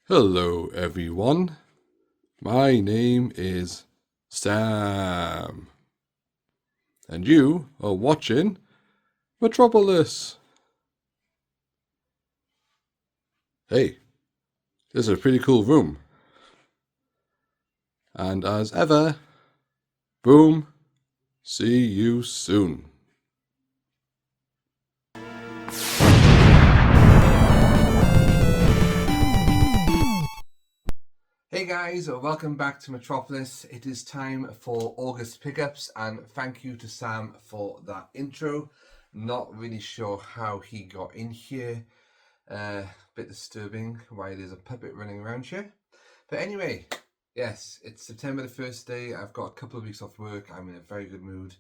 Hello, everyone. My name is Sam, and you are watching Metropolis. Hey, this is a pretty cool room. And as ever, boom, see you soon. Hey guys, welcome back to Metropolis. It is time for August pickups, and thank you to Sam for that intro. Not really sure how he got in here. Bit disturbing why there's a puppet running around here. But anyway, yes, it's September the 1st day. I've got a couple of weeks off work. I'm in a very good mood.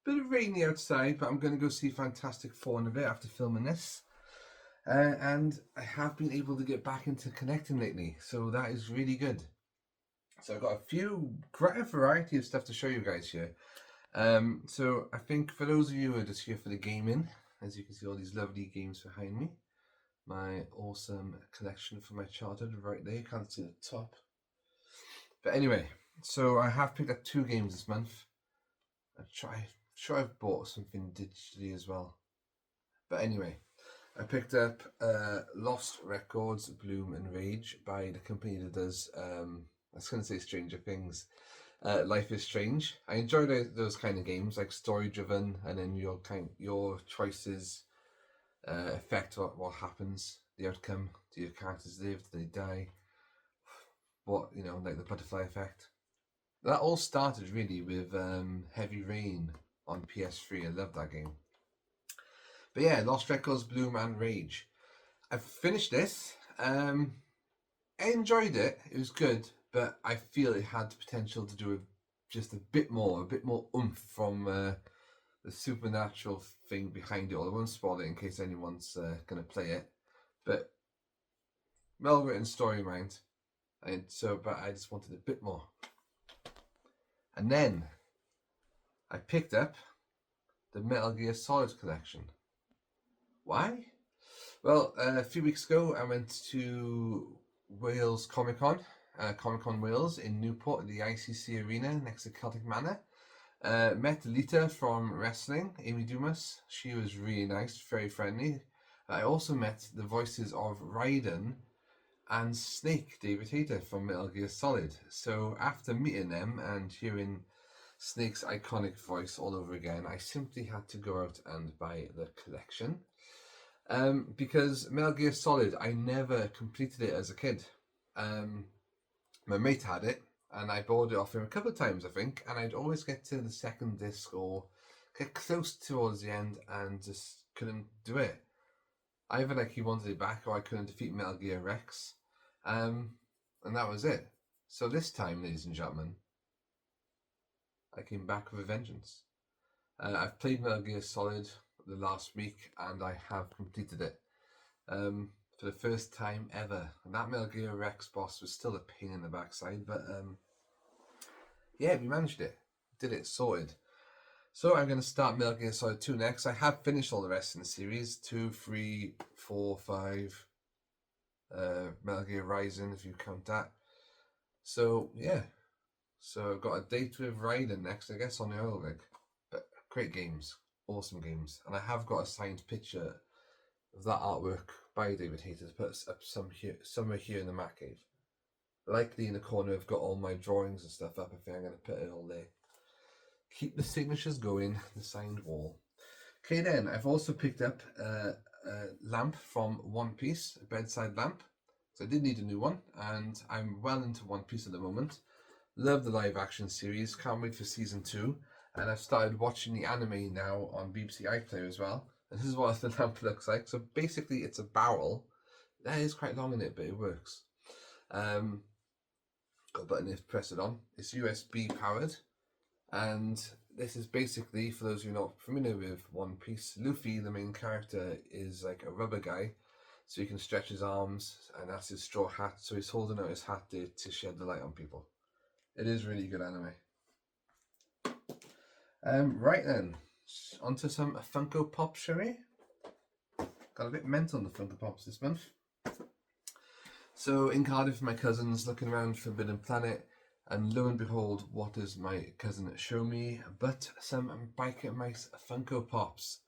Bit of rainy outside, but I'm going to go see Fantastic Four in a bit after filming this. And I have been able to get back into connecting lately, so that is really good. So I've got quite a variety of stuff to show you guys here. So I think for those of you who are just here for the gaming, as you can see all these lovely games behind me, my awesome collection from my childhood right there, you can't see the top. But anyway, so I have picked up 2 games this month. I'm sure I've bought something digitally as well. But anyway, I picked up Lost Records, Bloom and Rage by the company that does, I was going to say Stranger Things, Life is Strange. I enjoy those kind of games, like story driven, and then your choices affect what happens, the outcome. Do your characters live? Do they die? Like the butterfly effect. That all started really with Heavy Rain on PS3. I love that game. But yeah, Lost Records, Bloom and Rage. I've finished this. I enjoyed it. It was good, but I feel it had the potential to do just a bit more oomph from the supernatural thing behind it all. I won't spoil it in case anyone's going to play it, but well written story, mind. But I just wanted a bit more. And then I picked up the Metal Gear Solid collection. Why? Well, a few weeks ago I went to Wales Comic Con, Comic Con Wales in Newport, the ICC Arena next to Celtic Manor. Met Lita from wrestling, Amy Dumas. She was really nice, very friendly. I also met the voices of Raiden and Snake, David Hayter from Metal Gear Solid. So after meeting them and hearing Snake's iconic voice all over again, I simply had to go out and buy the collection. Because Metal Gear Solid, I never completed it as a kid. My mate had it, and I borrowed it off him a couple of times, I think, and I'd always get to the second disc or get close towards the end and just couldn't do it. Either like he wanted it back or I couldn't defeat Metal Gear Rex. And that was it. So this time, ladies and gentlemen, I came back with a vengeance. I've played Metal Gear Solid the last week and I have completed it. For the first time ever. And that Metal Gear Rex boss was still a pain in the backside, but yeah, we managed it. Did it, sorted. So I'm going to start Metal Gear Solid 2 next. I have finished all the rest in the series 2, 3, 4, 5, Metal Gear Rising, if you count that. So yeah. So I've got a date with Raiden next, I guess, on the oil rig. But great games. Awesome games. And I have got a signed picture of that artwork by David Hayter to put up somewhere here in the Mac cave. Likely in the corner, I've got all my drawings and stuff up. I think I'm going to put it all there. Keep the signatures going, the signed wall. Okay, then I've also picked up a lamp from One Piece, a bedside lamp. So I did need a new one, and I'm well into One Piece at the moment. Love the live action series, can't wait for season 2. And I've started watching the anime now on BBC iPlayer as well. And this is what the lamp looks like. So basically, it's a barrel. That is quite long in it, but it works. Got a button here to press it on. It's USB powered. And this is basically, for those who are not familiar with One Piece, Luffy, the main character, is like a rubber guy. So he can stretch his arms, and that's his straw hat. So he's holding out his hat there to shed the light on people. It is really good anime. Right then, onto some Funko Pops, shall we? Got a bit mental on the Funko Pops this month. So in Cardiff, my cousin's looking around Forbidden Planet, and lo and behold, what does my cousin show me? But some Biker Mice Funko Pops.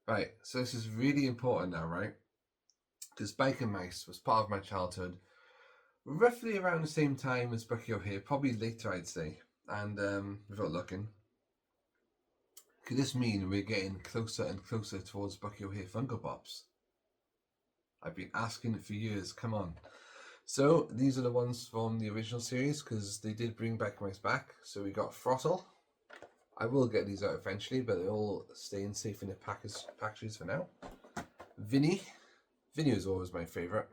Right, so this is really important now, right? Because Biker Mice was part of my childhood, roughly around the same time as Bucky O'Hare, probably later, I'd say. And without looking, could this mean we're getting closer and closer towards Bucky O'Hare Funko Pops? I've been asking it for years. Come on. So these are the ones from the original series because they did bring Biker Mice back. So we got Throttle. I will get these out eventually, but they're all staying safe in their packages for now. Vinny. Vinny was always my favourite.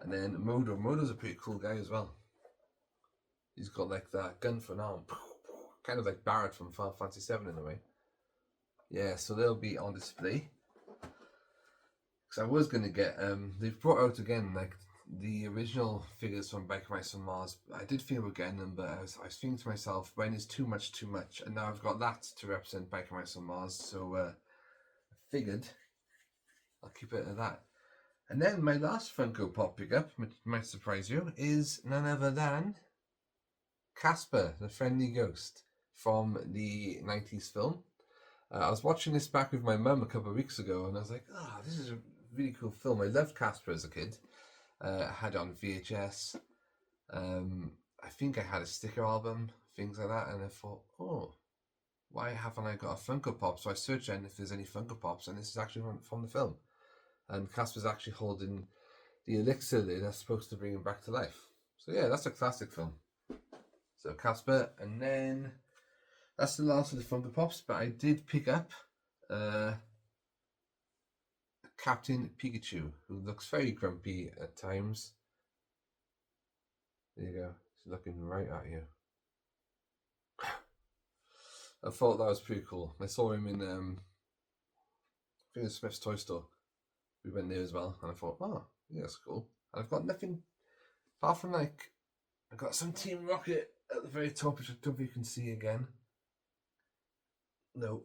And then Modo. Modo's a pretty cool guy as well. He's got like that gun for an arm. Kind of like Barrett from Final Fantasy VII in a way. Yeah, so they'll be on display. Because I was going to get, they've brought out again like the original figures from Biker Mice on Mars. I did think about getting them, but I was thinking to myself, when is too much too much? And now I've got that to represent Biker Mice on Mars, so I figured I'll keep it at that. And then my last Funko Pop pickup, which might surprise you, is none other than Casper, the Friendly Ghost from the 90s film. I was watching this back with my mum a couple of weeks ago, and I was like, oh, this is a really cool film. I loved Casper as a kid. I had it on VHS. I think I had a sticker album, things like that, and I thought, oh, why haven't I got a Funko Pop? So I searched in if there's any Funko Pops, and this is actually from the film. And Casper's actually holding the elixir there that's supposed to bring him back to life. So yeah, that's a classic film. So Casper, and then that's the last of the Funko Pops, but I did pick up Captain Pikachu, who looks very grumpy at times. There you go. He's looking right at you. I thought that was pretty cool. I saw him in, I think it was Smith's Toy Store. We went there as well, and I thought, oh, yeah, that's cool. And I've got nothing, apart from like, I've got some Team Rocket at the very top, which I don't know if you can see again. No.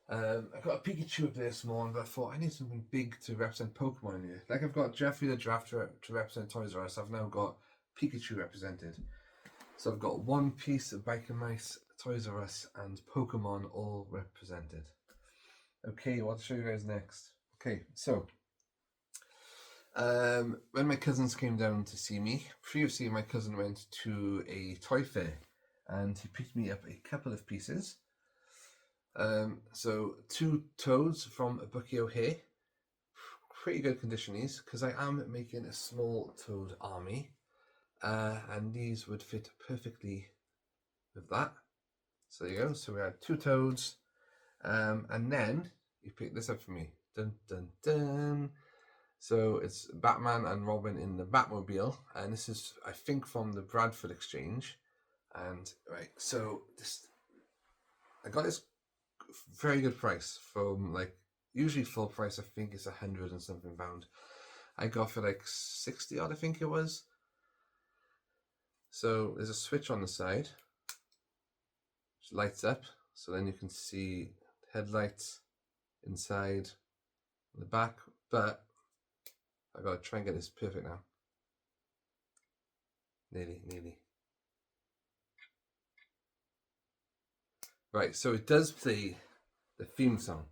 I've got a Pikachu up there small, but I thought I need something big to represent Pokemon here. Like I've got Jeffrey the Giraffe to represent Toys R Us, I've now got Pikachu represented. So I've got one piece of Biker Mice, Toys R Us, and Pokemon all represented. Okay, what to show you guys next? Okay, so when my cousins came down to see me, previously my cousin went to a toy fair and he picked me up a couple of pieces. So 2 toads from Bucky O'Hare. Pretty good condition these, because I am making a small toad army. And these would fit perfectly with that. So there you go. So we had 2 toads. And then you pick this up for me. Dun dun dun. So it's Batman and Robin in the Batmobile. And this is, I think, from the Bradford Exchange. And right, so this, I got this very good price from like, usually full price I think is £100 and something. I got for like 60 odd, I think it was. So there's a switch on the side which lights up, so then you can see headlights inside the back, but I gotta try and get this perfect now. Nearly. Right, so it does play the theme song.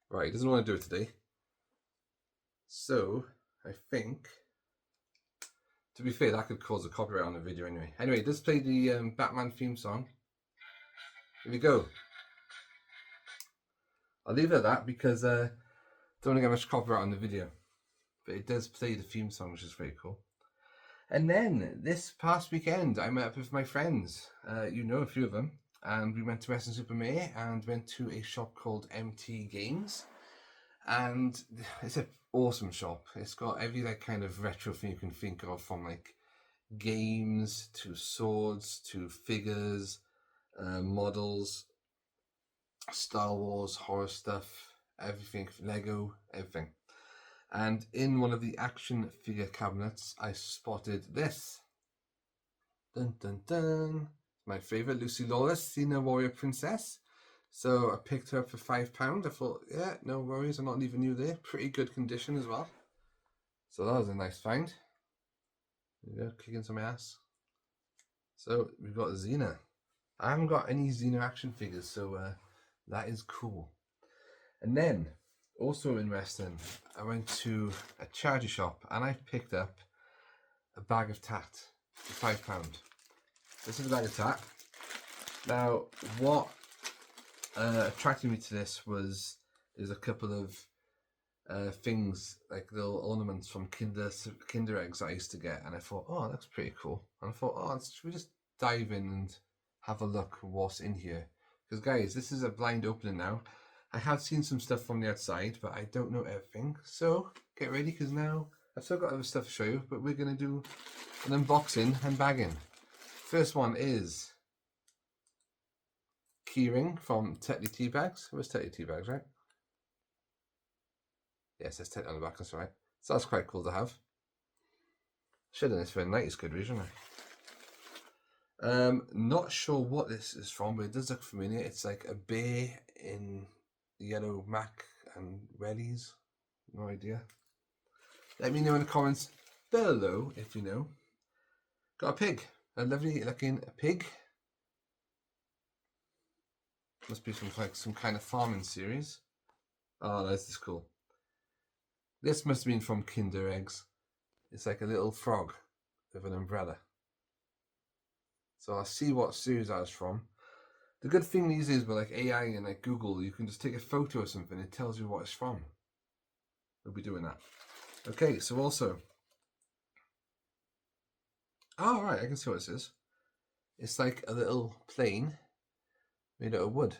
Right, it doesn't want to do it today. So, I think, to be fair, that could cause a copyright on the video anyway. Anyway, it does play the Batman theme song. Here we go. I'll leave it at that because I don't want to get much copyright on the video. But it does play the theme song, which is very cool. And then, this past weekend, I met up with my friends. You know a few of them. And we went to Weston-super-Mare and went to a shop called MT Games. And it's an awesome shop. It's got every like kind of retro thing you can think of, from like games to swords to figures, models, Star Wars, horror stuff, everything, Lego, everything. And in one of the action figure cabinets, I spotted this. Dun dun dun. My favorite, Lucy Lawless, Xena Warrior Princess. So I picked her up for £5. I thought, yeah, no worries, I'm not leaving you there. Pretty good condition as well. So that was a nice find. There you go, kicking some ass. So we've got Xena. I haven't got any Xena action figures, so that is cool. And then, also in Western, I went to a charity shop and I picked up a bag of tat for £5. This is a bag of tat. Now, what attracted me to this was there's a couple of things, like little ornaments from Kinder eggs I used to get, and I thought, oh, that's pretty cool. And I thought, oh, should we just dive in and have a look what's in here? Because guys, this is a blind opening now. I have seen some stuff from the outside, but I don't know everything. So get ready, because now I've still got other stuff to show you, but we're going to do an unboxing and bagging. First one is keyring from Tetley Teabags. Where's Tetley Teabags, right? Yes, there's Tetley on the back, that's right. So that's quite cool to have. Should have done this for a 90s good reason, right? Not sure what this is from, but it does look familiar. It's like a bear in yellow Mac and wellies. No idea. Let me know in the comments below if you know. Got a pig. A lovely looking pig. Must be from like some kind of farming series. Oh, this is cool. This must have been from Kinder Eggs. It's like a little frog with an umbrella. So I'll see what series that was from. The good thing these days with like AI and like Google, you can just take a photo or something, it tells you what it's from. We'll be doing that. Okay, so also, oh right, I can see what this is. It's like a little plane made out of wood.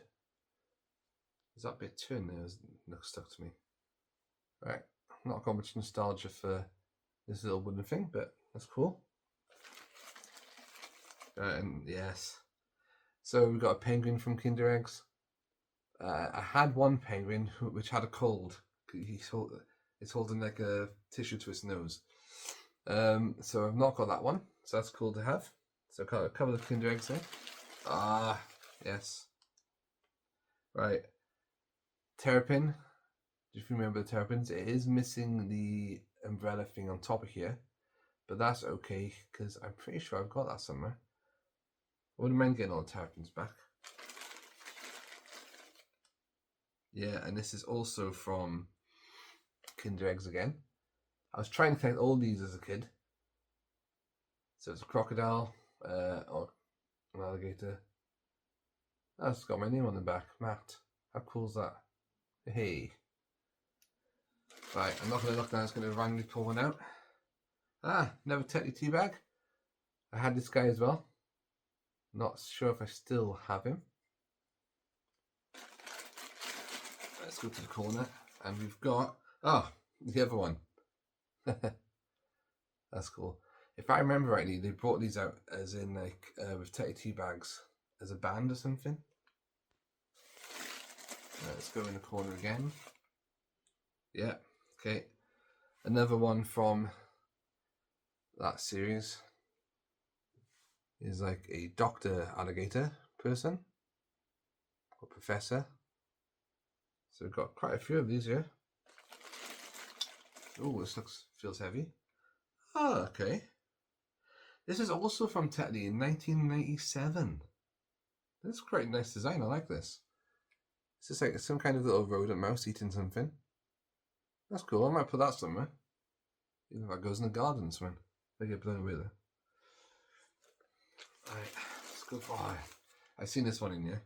Is that bit turned there? It looks stuck to me. Right, not got much nostalgia for this little wooden thing, but that's cool. And yes, so we've got a penguin from Kinder Eggs. I had one penguin which had a cold. It's holding like a tissue to its nose. So I've not got that one. So that's cool to have. So a couple of Kinder Eggs there. Ah, yes. Right. Terrapin. Do you remember the Terrapins? It is missing the umbrella thing on top of here. But that's okay, because I'm pretty sure I've got that somewhere. I wouldn't mind getting all the Terrapins back. Yeah, and this is also from Kinder Eggs again. I was trying to collect all these as a kid. So it's a crocodile, or an alligator. That's got my name on the back, Matt. How cool is that? Hey. Right, I'm not going to look now, it's going to randomly pull one out. Ah, another Tetley Teabag. I had this guy as well. Not sure if I still have him. Let's go to the corner. And we've got, the other one. That's cool. If I remember rightly, they brought these out as in like with Tetley Teabags as a band or something. Let's go in the corner again. Yeah, okay. Another one from that series is like a doctor alligator person or professor. So we've got quite a few of these here. Oh, this feels heavy. Oh, okay. This is also from Tetley in 1997. That's quite a nice design. I like this. It's just like some kind of little rodent mouse eating something. That's cool. I might put that somewhere. Even if that goes in the garden somewhere. They get blown away there. Alright, let's go for I've seen this one in here.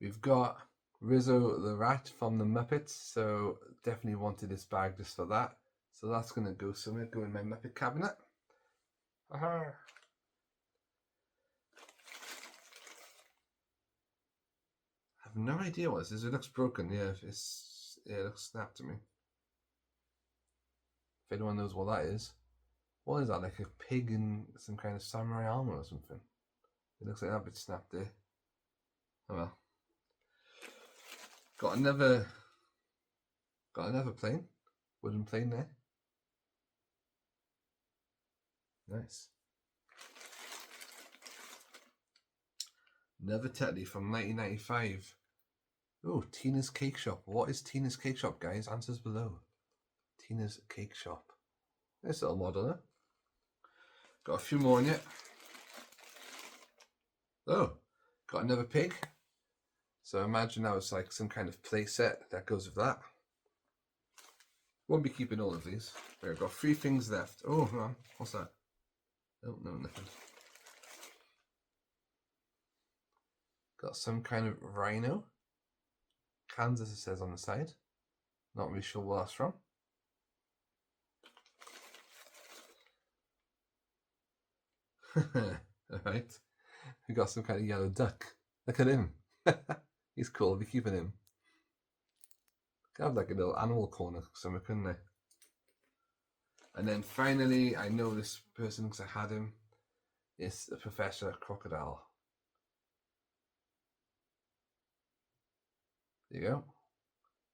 We've got Rizzo the Rat from the Muppets, so definitely wanted this bag just for that. So that's going to go somewhere, go in my Muppet cabinet. Aha! I have no idea what this is. It looks broken. Yeah, it looks snapped to me. If anyone knows what that is. What is that, like a pig in some kind of samurai armor or something? It looks like that bit snapped there. Oh well. Got another plane. Wooden plane there. Nice. Another Tetley from 1995. Oh, Tina's Cake Shop. What is Tina's Cake Shop, guys? Answers below. Tina's Cake Shop. Nice little model, huh? Got a few more in it. Oh, got another pig. So imagine that was like some kind of play set that goes with that. Won't be keeping all of these. There, I've got 3 things left. Oh, hang on. What's that? Oh, no, nothing. Got some kind of rhino. Kansas, it says on the side. Not really sure where that's from. Alright. We got some kind of yellow duck. Look at him. He's cool. I'll be keeping him. Could have like a little animal corner somewhere, couldn't they? And then finally, I know this person because I had him. It's the Professor Crocodile. There you go.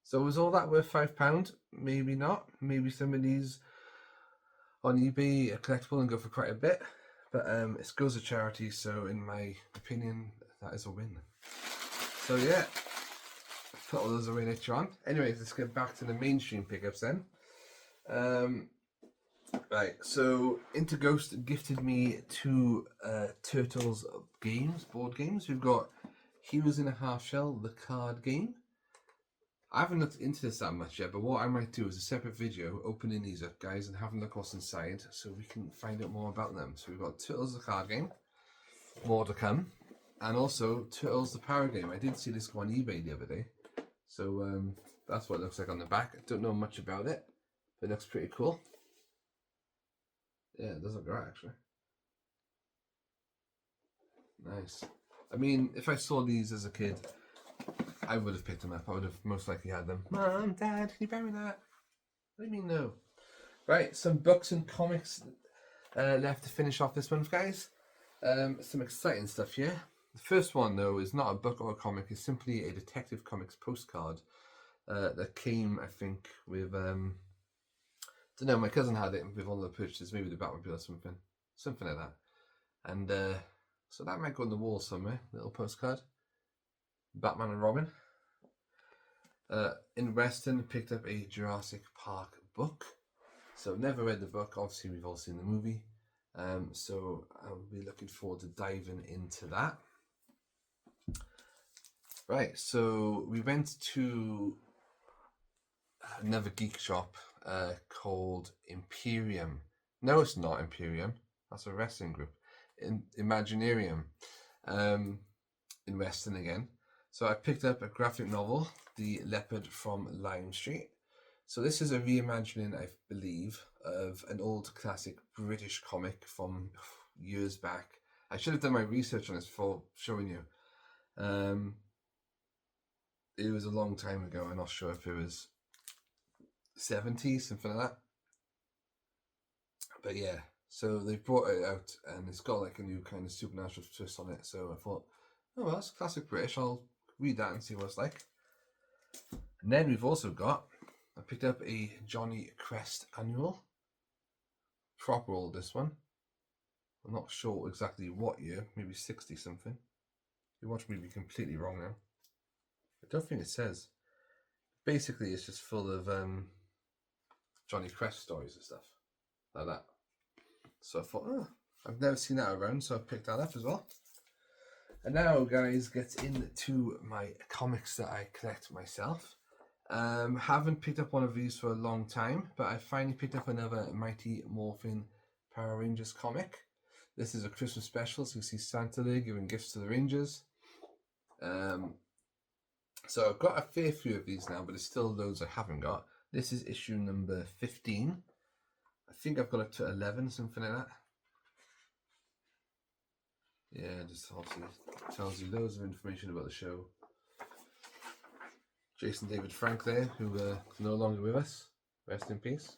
So was all that worth £5? Maybe not. Maybe some of these on eBay are collectible and go for quite a bit. But it goes to charity, so in my opinion, that is a win. So yeah, put all those away later on. Anyways, let's get back to the mainstream pickups then. Right, so Interghost gifted me 2 Turtles games, board games. We've got Heroes in a Half Shell, the card game. I haven't looked into this that much yet, but what I might do is a separate video opening these up, guys, and having a look what's inside so we can find out more about them. So we've got Turtles, the card game, more to come, and also Turtles, the power game. I did see this go on eBay the other day, so that's what it looks like on the back. I don't know much about it, but it looks pretty cool. Yeah, it does look right, actually. Nice. I mean, if I saw these as a kid, I would have picked them up. I would have most likely had them. Mom, Dad, can you buy me that? What do you mean no? Right, some books and comics left to finish off this month, guys. Some exciting stuff here. The first one, though, is not a book or a comic. It's simply a Detective Comics postcard that came, I think, with... I don't know, my cousin had it with all the purchases, maybe the Batmobile or something like that. And so that might go on the wall somewhere, little postcard. Batman and Robin. In Western, picked up a Jurassic Park book. So I've never read the book. Obviously, we've all seen the movie. So I'll be looking forward to diving into that. Right, so we went to another geek shop called Imperium. No, it's not Imperium. That's a wrestling group. Imaginarium. In Western again. So I picked up a graphic novel, The Leopard from Lime Street. So this is a reimagining, I believe, of an old classic British comic from years back. I should have done my research on this before showing you. It was a long time ago. I'm not sure if it was 70s, something like that. But yeah, so they brought it out and it's got like a new kind of supernatural twist on it. So I thought, oh, well, that's classic British. I'll read that and see what it's like. And then we've also got, I picked up a Johnny Quest annual. Proper old, this one. I'm not sure exactly what year, maybe 60 something. You watch me be completely wrong now. I don't think it says. Basically, it's just full of Johnny Quest stories and stuff like that. So I thought, oh, I've never seen that around, so I picked that up as well. And now, guys, get into my comics that I collect myself. Haven't picked up one of these for a long time, but I finally picked up another Mighty Morphin Power Rangers comic. This is a Christmas special, so you see Santa there giving gifts to the Rangers. So I've got a fair few of these now, but there's still loads I haven't got. This is issue number 15. I think I've got up to 11, something like that. Yeah, just obviously tells you loads of information about the show. Jason David Frank there, who is no longer with us. Rest in peace.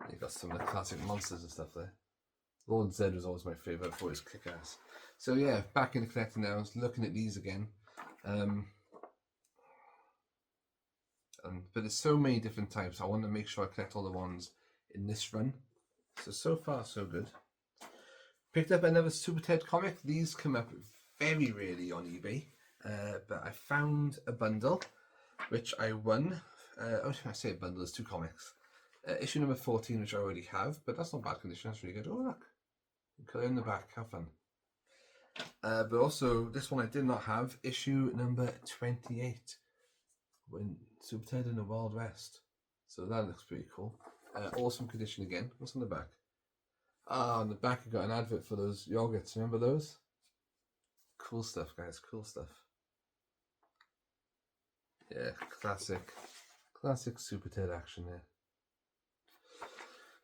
You've got some of the classic monsters and stuff there. Lord Zed was always my favourite. I thought it was kick-ass. So yeah, back into collecting now. I was looking at these again. But there's so many different types. I want to make sure I collect all the ones in this run. So far, so good. Picked up another Super Ted comic. These come up very rarely on eBay, but I found a bundle, which I won. I say a bundle, it's 2 comics. Issue number 14, which I already have, but that's not bad condition. That's really good. Oh, look. Colour in the back. Have fun. But also, this one I did not have. Issue number 28. When Super Ted in the Wild West. So that looks pretty cool. Awesome condition again. What's on the back? Ah, on the back I got an advert for those yogurts. Remember those? Cool stuff, guys. Cool stuff. Yeah, classic Super Ted action there.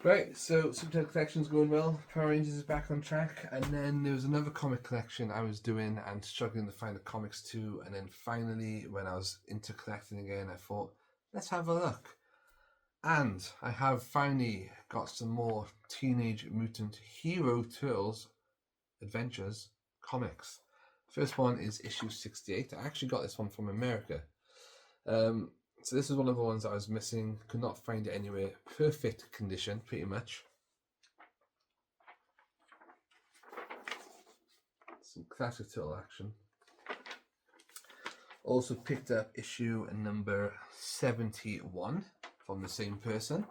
Right, so Super Ted collection's going well. Power Rangers is back on track, and then there was another comic collection I was doing and struggling to find the comics too. And then finally, when I was into collecting again, I thought, let's have a look. And I have finally got some more Teenage Mutant Hero Turtles Adventures comics. First one is issue 68. I actually got this one from America. So this is one of the ones I was missing. Could not find it anywhere. Perfect condition, pretty much. Some classic turtle action. Also picked up issue number 71 from the same person.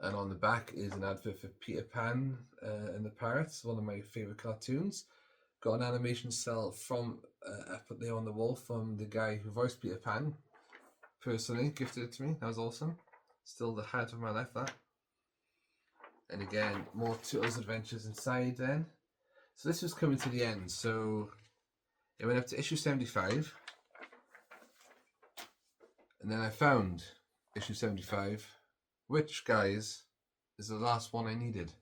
And on the back is an advert for Peter Pan and the Pirates, one of my favourite cartoons. Got an animation cell from up there on the wall from the guy who voiced Peter Pan. Personally gifted it to me. That was awesome. Still the highlight of my life, that. And again, more Turtles Adventures inside then. So this was coming to the end. So it went up to issue 75. And then I found issue 75, which, guys, is the last one I needed.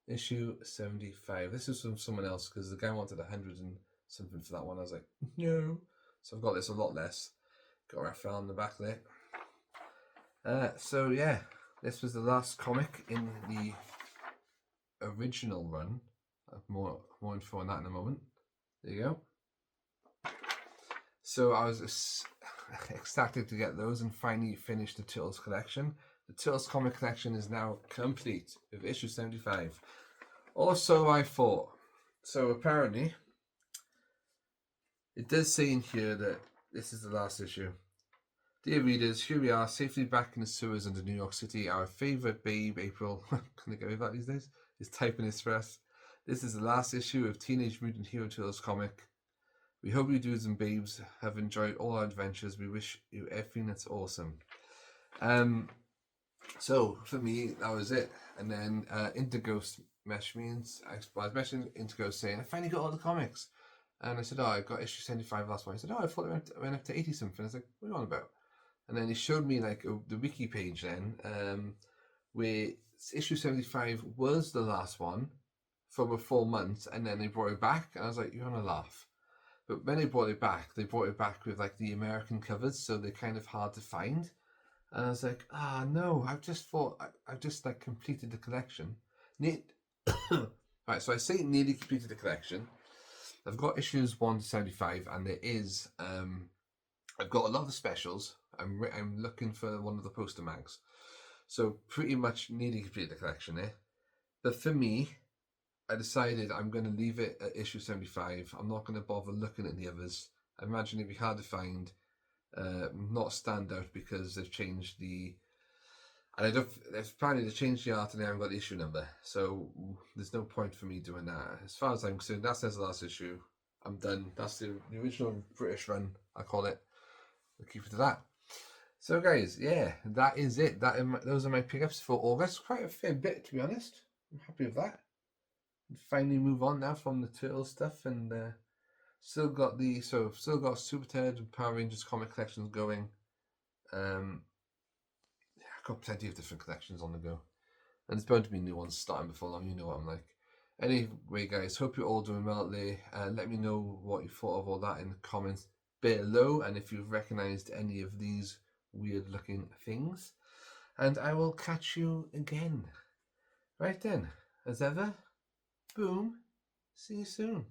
Issue 75. This is from someone else because the guy wanted 100 and something for that one. I was like, no. So I've got this a lot less. Got Raphael on the back there. So yeah, this was the last comic in the original run. More info on that in a moment. There you go. So I was ecstatic to get those and finally finish the Turtles collection. The Turtles comic collection is now complete with issue 75. Also, I thought. So apparently, it does say in here that this is the last issue. Dear readers, here we are, safely back in the sewers under New York City. Our favourite babe, April, can I get away with that these days, is typing this for us. This is the last issue of Teenage Mutant Hero Turtles comic. We hope you dudes and babes have enjoyed all our adventures. We wish you everything that's awesome. So, for me, that was it. And then Interghost messaged me, and I was messaging Interghost saying, I finally got all the comics. And I said, oh, I got issue 75 last one. He said, oh, I thought it went up to 80 something. I was like, what are you on about? And then he showed me like the wiki page then, where issue 75 was the last one for about 4 months, and then they brought it back, and I was like, you're on a laugh. But when they brought it back with like the American covers, so they're kind of hard to find. And I was like, no, I've just like completed the collection. Right, so I say nearly completed the collection. I've got issues 1 to 75, and there is, I've got a lot of the specials. I'm looking for one of the poster mags. So pretty much nearly completed the collection there. But for me, I decided I'm going to leave it at issue 75. I'm not going to bother looking at the others. I imagine it'd be hard to find, not stand out because they've changed the... And they've planning to change the art and they haven't got the issue number. So there's no point for me doing that. As far as I'm concerned, that says the last issue. I'm done. That's the original British run, I call it. We'll keep it to that. So guys, yeah, that is it. Those are my pickups for August. Quite a fair bit, to be honest. I'm happy with that. And finally move on now from the Turtle stuff, and still got Super Ted and Power Rangers comic collections going. I've got plenty of different collections on the go, and there's bound to be new ones starting before long. You know what I'm like. Anyway, guys, hope you're all doing well today. Let me know what you thought of all that in the comments below, and if you've recognised any of these weird looking things, and I will catch you again. Right then, as ever, boom, see you soon.